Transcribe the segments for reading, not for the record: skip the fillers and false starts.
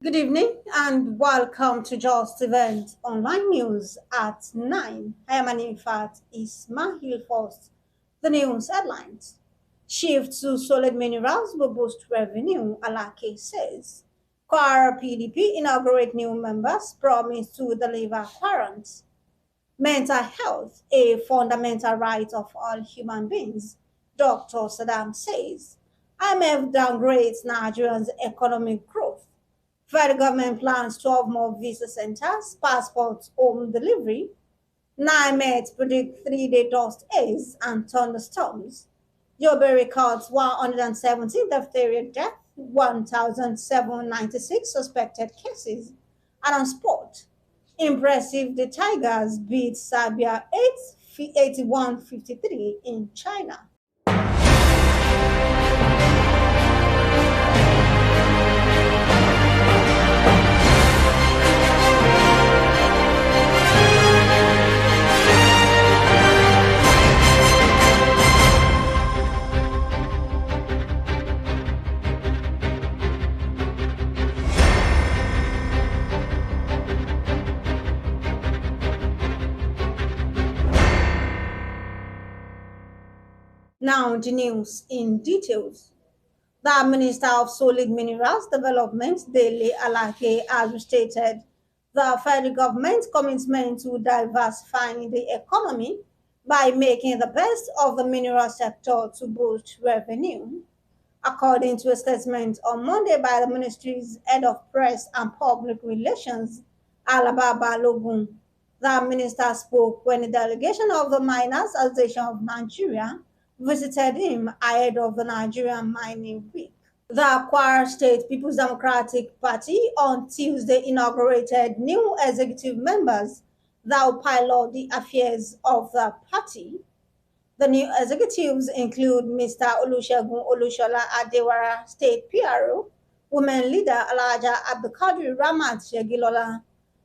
Good evening and welcome to Justeventonline News at 9. I am Anifat Ismail First. The news headlines. Shift to solid minerals will boost revenue, Alake says. Kwara PDP inaugurate new members, promise to deliver kwarans. Mental health, a fundamental right of all human beings, Dr. Sadam says. IMF downgrades Nigeria's economic growth. Federal government plans 12 more visa centers, passports, home delivery. NiMET predict 3-day dust haze and thunderstorms. Yobe records 117 diphtheria deaths, 1,796 suspected cases. And on sport, impressive, the Tigers beat Serbia 81-53 in China. Now the news in details. The Minister of Solid Minerals Development, Dele Alake, has stated the federal government's commitment to diversifying the economy by making the best of the mineral sector to boost revenue. According to a statement on Monday by the ministry's head of press and public relations, Alaba Balogun, the minister spoke when a delegation of the Miners Association of Nigeria visited him ahead of the Nigerian Mining Week. The Kwara State People's Democratic Party on Tuesday inaugurated new executive members that will pilot the affairs of the party. The new executives include Mr. Olusegun Olushola Adewara, State PRO, Women Leader Alaja Abdulkadir Ramat Shegilola,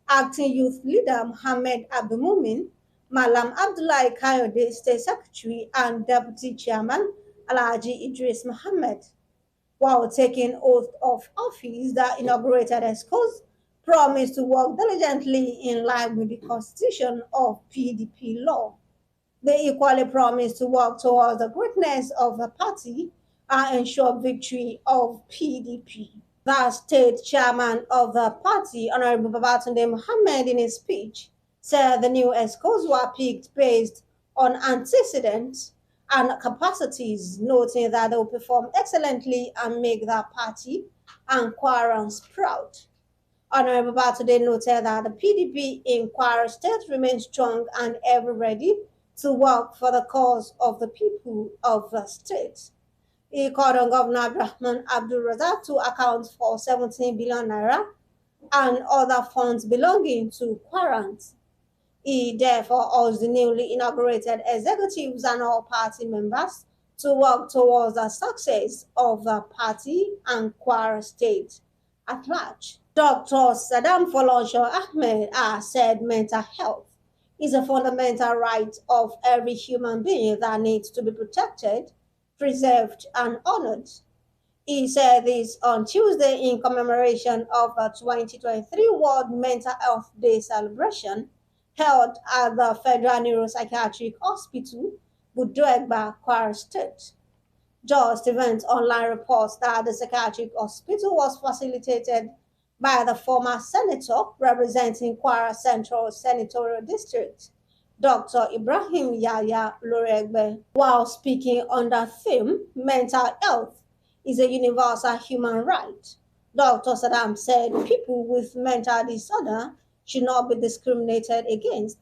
Acting Youth Leader Mohammed Abdulmumin, Malam Abdullahi Kayode, State Secretary, and Deputy Chairman Alaji Idris Mohammed. While taking oath of office, the inaugurated ESCOs promised to work diligently in line with the Constitution of PDP law. They equally promised to work towards the greatness of the party and ensure victory of PDP. The state chairman of the party, Honorable Babatunde Mohammed, in his speech, said the new ESCOs were picked based on antecedents and capacities, noting that they will perform excellently and make the party and kwarans proud. Honorable Babatunde noted that the PDP in Kwara State remains strong and ever ready to work for the cause of the people of the state. He called on Governor Abdulrahman Abdul Razak to account for 17 billion naira and other funds belonging to kwarans. He therefore urged the newly inaugurated executives and all party members to work towards the success of the party and Kwara State at large. Dr. Sadam Folonsho Ahmed said mental health is a fundamental right of every human being that needs to be protected, preserved, and honored. He said this on Tuesday in commemoration of the 2023 World Mental Health Day celebration held at the Federal Neuropsychiatric Hospital, Buduegba, Kwara State. Justeventonline reports that the psychiatric hospital was facilitated by the former senator representing Kwara Central Senatorial District, Dr. Ibrahim Yahya Loregbe. While speaking on the theme, mental health is a universal human right, Dr. Sadam said people with mental disorder should not be discriminated against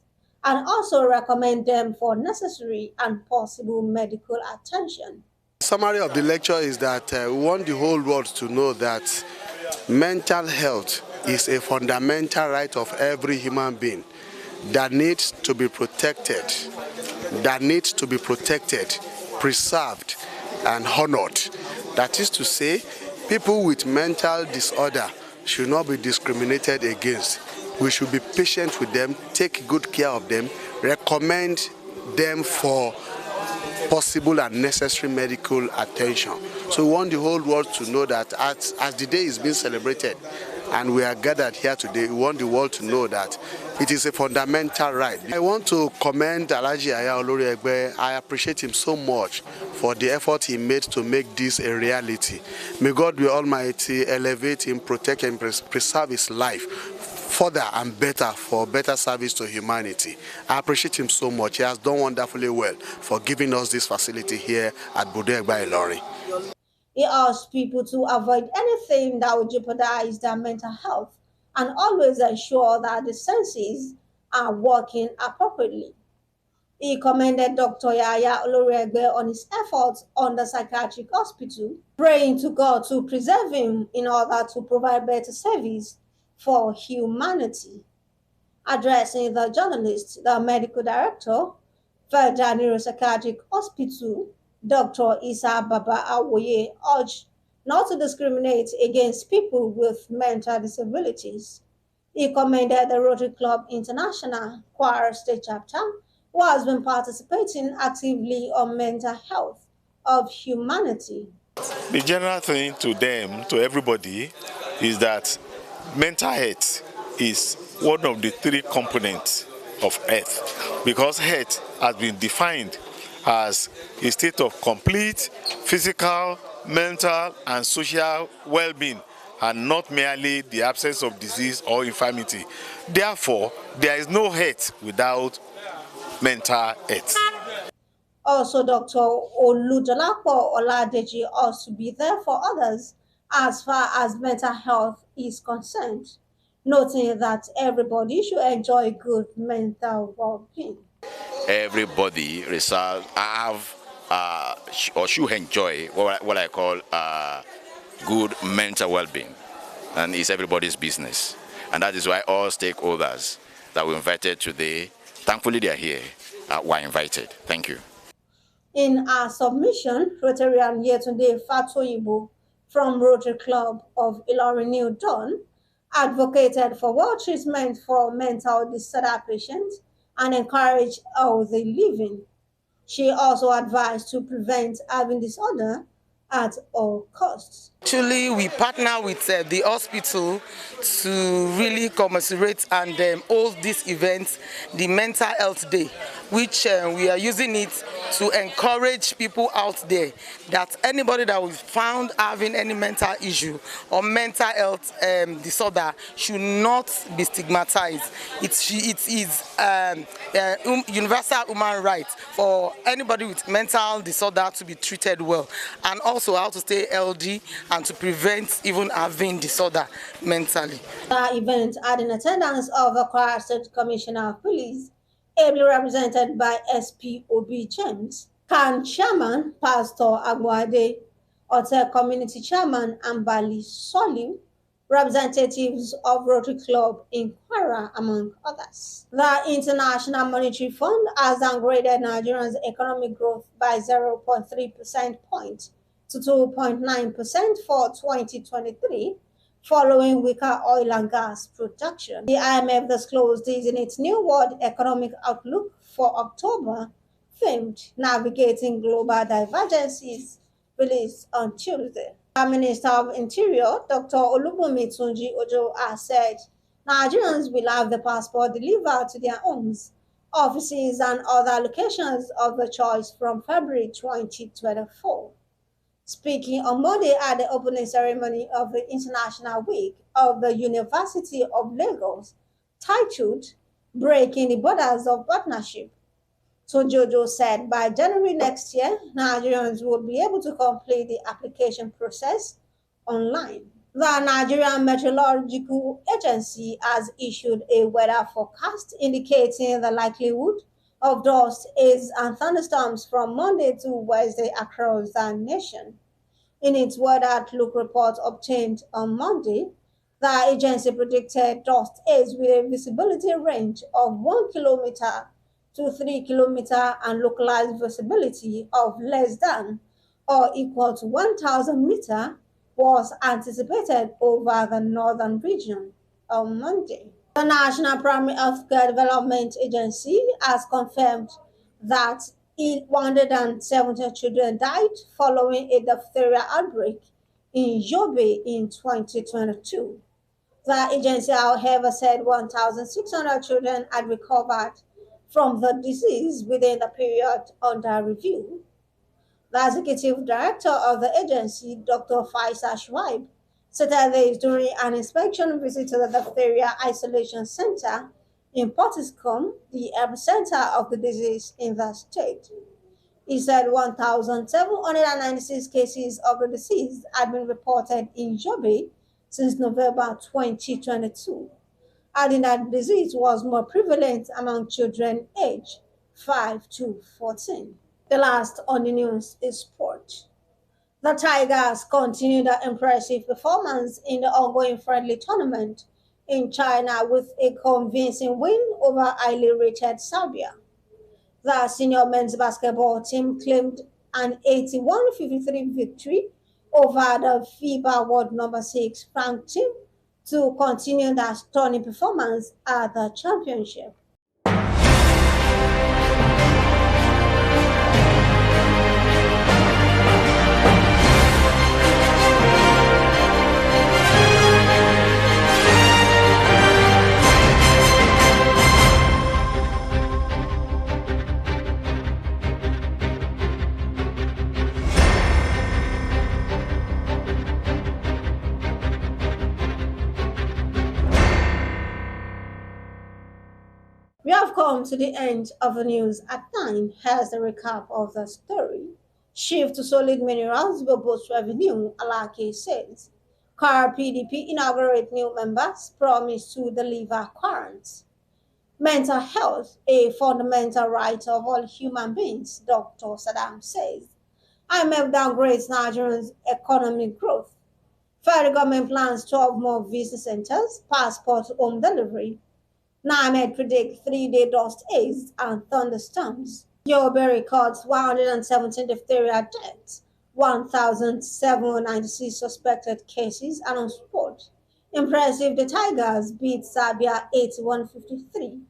and also recommend them for necessary and possible medical attention. The summary of the lecture is that we want the whole world to know that mental health is a fundamental right of every human being that needs to be protected, preserved, and honored. That is to say, people with mental disorder should not be discriminated against. We should be patient with them, take good care of them, recommend them for possible and necessary medical attention. So we want the whole world to know that as the day is being celebrated, and we are gathered here today. We want the world to know that it is a fundamental right. I want to commend Alhaji Aya Oloriegbe. I appreciate him so much for the effort he made to make this a reality. May God be Almighty elevate him, protect and preserve his life further and better for better service to humanity. I appreciate him so much. He has done wonderfully well for giving us this facility here at Bodegba Ilorin. He asked people to avoid anything that would jeopardize their mental health and always ensure that the senses are working appropriately. He commended Dr. Yaya Oloriegbe on his efforts on the psychiatric hospital, praying to God to preserve him in order to provide better service for humanity. Addressing the journalist, the medical director, Federal Neuropsychiatric Hospital, Dr. Isa Baba Awoye, urged not to discriminate against people with mental disabilities. He commended the Rotary Club International Kwara State Chapter, who has been participating actively on mental health of humanity. The general thing to them, to everybody, is that mental health is one of the three components of health, because health has been defined as a state of complete physical, mental, and social well-being, and not merely the absence of disease or infirmity. Therefore, there is no health without mental health. Also, Dr. Oludolapo Oladeji ought to be there for others as far as mental health is concerned, noting that everybody should enjoy good mental well-being. Everybody have or should enjoy what I call good mental well-being, and it's everybody's business. And that is why all stakeholders that we invited today, thankfully they are here, were invited. Thank you. In our submission, Rotarian Yetunde Fatoyibo from Rotary Club of Ilorin New Dawn advocated for well treatment for mental disorder patients and encouraged healthy living. She also advised to prevent having disorder at all costs. Actually, we partner with the hospital to really commiserate and hold this event, the Mental Health Day, which we are using it to encourage people out there that anybody that was found having any mental issue or mental health disorder should not be stigmatized. It is universal human right for anybody with mental disorder to be treated well, and also how to stay healthy and to prevent even having disorder mentally. The event had in attendance of the Kwara State Commissioner of Police, ably represented by SP Obi James, CAN Chairman Pastor Agwade, Hotel Community Chairman Ambali Solim, representatives of Rotary Club in Kwara, among others. The International Monetary Fund has downgraded Nigeria's economic growth by 0.3 percentage points to 2.9% for 2023, following weaker oil and gas production. The IMF disclosed this in its New World Economic Outlook for October, themed Navigating Global Divergences, released on Tuesday. The Minister of Interior, Dr. Olubunmi Tunji Ojo, has said Nigerians will have the passport delivered to their homes, offices, and other locations of the choice from February 2024. Speaking on Monday at the opening ceremony of the International Week of the University of Lagos, titled Breaking the Borders of Partnership, Sojojo said by January next year, Nigerians will be able to complete the application process online. The Nigerian Meteorological Agency has issued a weather forecast indicating the likelihood of dust, haze, and thunderstorms from Monday to Wednesday across the nation. In its weather outlook report obtained on Monday, the agency predicted dust haze with a visibility range of 1 kilometer to 3 kilometers and localized visibility of less than or equal to 1,000 meters was anticipated over the northern region on Monday. The National Primary Healthcare Development Agency has confirmed that 170 children died following a diphtheria outbreak in Yobe in 2022. The agency, however, said 1,600 children had recovered from the disease within the period under review. The executive director of the agency, Dr. Faisal Shuaib, stated this during an inspection visit to the diphtheria isolation center in Potiskum, the epicenter of the disease in the state. He said 1,796 cases of the disease had been reported in Yobe since November 2022, adding that the disease was more prevalent among children aged 5 to 14. The last on the news is sport. The Tigers continued their impressive performance in the ongoing friendly tournament in China with a convincing win over highly rated Serbia. The senior men's basketball team claimed an 81-53 victory over the FIBA World Number 6 ranked team to continue their stunning performance at the championship. We have come to the end of the news at 9. Here's the recap of the story. Shift to solid minerals will boost revenue, Alake says. Kwara PDP inaugurate new members, promise to deliver kwarans. Mental health, a fundamental right of all human beings, Dr. Sadam says. IMF downgrades Nigeria's economic growth. Federal government plans 12 more visa centers, passport home delivery. NiMET predicts 3-day dust haze and thunderstorms. Yobe records 117 diphtheria deaths, 1,796 suspected cases and on sport. Impressive, the Tigers beat Serbia 81-53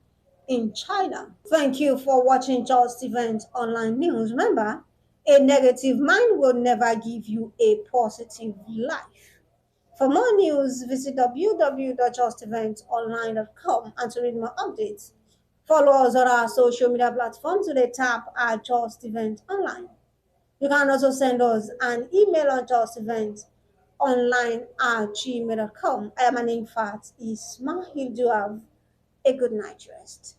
in China. Thank you for watching Justeventonline News. Remember, a negative mind will never give you a positive life. For more news, visit www.justeventonline.com and to read more updates. Follow us on our social media platforms with a tap at Justeventonline. You can also send us an email on justeventonline@gmail.com. I am an infant Ismail. Do have a good night rest.